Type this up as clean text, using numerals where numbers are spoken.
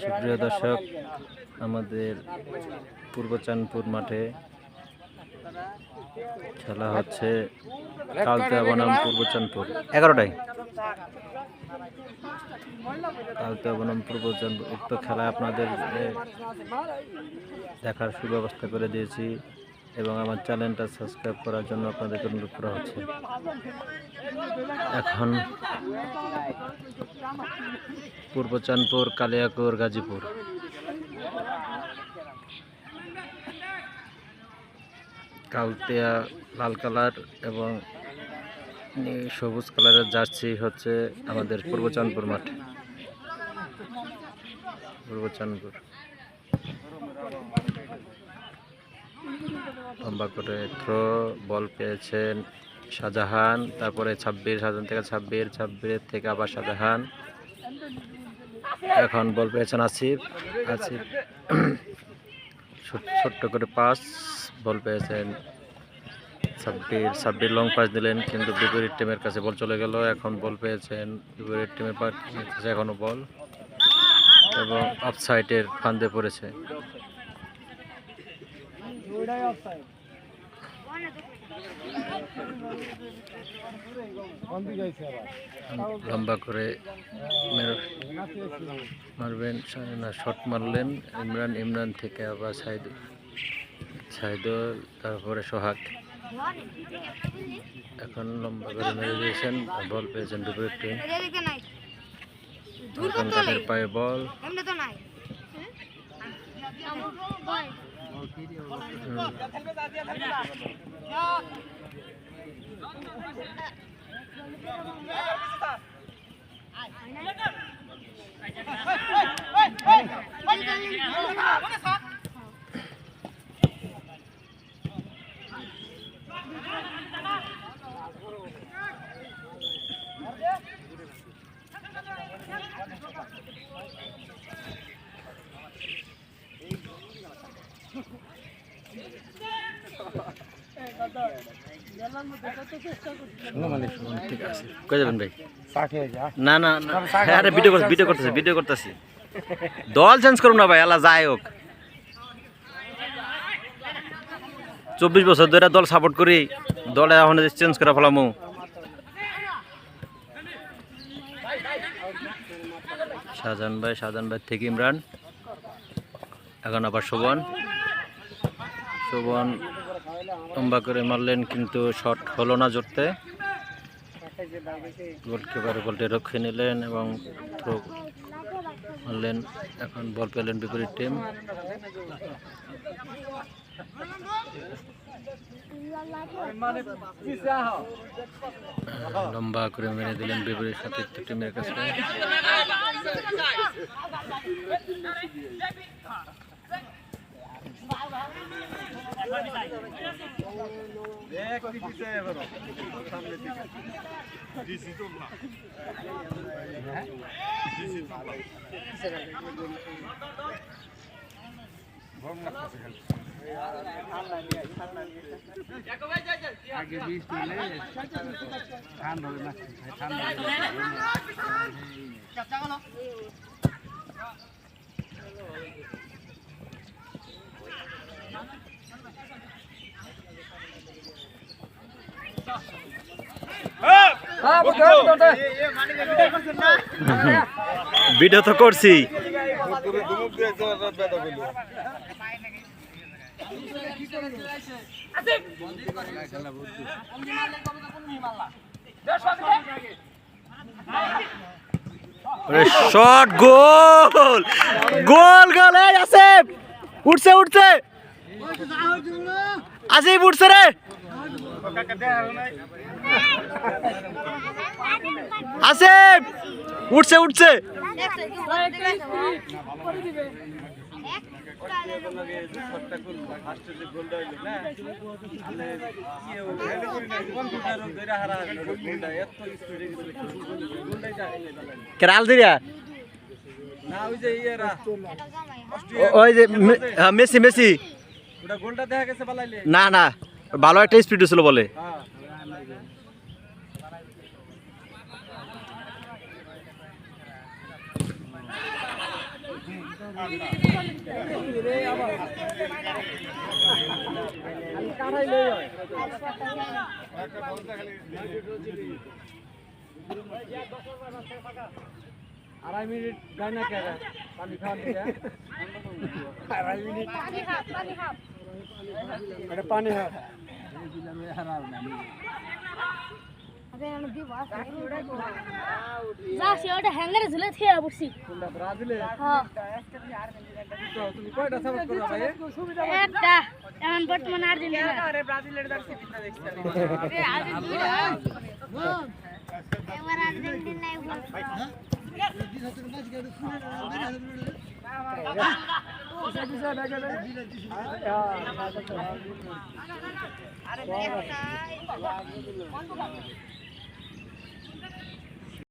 সুপ্রিয় দর্শক, আমাদের পূর্ব চাঁদপুর মাঠে খেলা হচ্ছে কালতা বনাম পূর্ব চাঁদপুর 11টায়। কালতা বনাম পূর্ব চাঁদপুর উক্ত খেলা আপনাদের দেখার সুব্যবস্থা করে দিয়েছি এবং আমার চ্যানেলটা সাবস্ক্রাইব করার জন্য আপনাদেরকে অনুরোধ করা হচ্ছে। এখন পূর্ব চাঁদপুর, কালিয়াকৈর, গাজীপুর। কালতিয়া লাল কালার এবং সবুজ কালারের জার্সি হচ্ছে আমাদের পূর্ব চাঁদপুর মাঠ। পূর্ব চাঁদপুর লম্বা করে থ্রো বল পেয়েছেন শাহজাহান, তারপরে 26 শাহজাহান থেকে 26 থেকে আবার শাহজাহান। এখন বল পেয়েছেন আসিফ। ছোট্ট করে পাস, বল পেয়েছেন সাব্বির লং পাস দিলেন, কিন্তু বিপরীত টিমের কাছে বল চলে গেল। এখন বল পেয়েছেন বিপরীত টিমের কাছে এখনো বল, এবং অফসাইডের ফান্দে পড়েছে। লম্বা করে মারবেন না, শট মারলেন ইমরান থেকে আবার সাইদুল, তারপরে সোহাগ। এখন লম্বা করে মেরে দিয়েছেন, বল পেয়েছেন বিপরীত টিম। এখন তাদের পায়ে বল, ঠিক আছে। কই যাবেন ভাই? না না না, আরে ভিডিও করতেছি। দল চেঞ্জ করুন না ভাই, আল্লাহ যাই হোক। 24 বছর ধরে দল সাপোর্ট করি, দলে এখন চেঞ্জ করে ফেলামু। শাহজাহান ভাই থেকে ইমরান। এখন আবার শোভন লম্বা করে মারলেন, কিন্তু শট হলো না জড়তে। গোলকিপার বলটি রক্ষে নিলেন এবং থ্রো মারলেন। এখন বল পেলেন বিপরীত টিম। লম্বা করে মেরে দিলেন বিপরীত সতীর্থ টিমের কাছে। আগে বীজ তুলে ঠান্ডা হবে না, ঠান্ডা ভিডিও তো করছি। শট, গোল গোল গোল আছে, উঠছে আসিফ, উঠছে রে আসিফ, উঠছে কেরাল দিরা ওই যে মেসি না না, ভালো একটা স্পিড ছিল বলে। আড়াই মিনিট যায় না কে পানি খাওয়া আড়াই মিনিট পানি খা ওটা হ্যাঙ্গারে ঝুলে থেকে বসছি একটা এমন বর্তমানে আর্জেন্টিনা এবার আর্জেন্টিনায়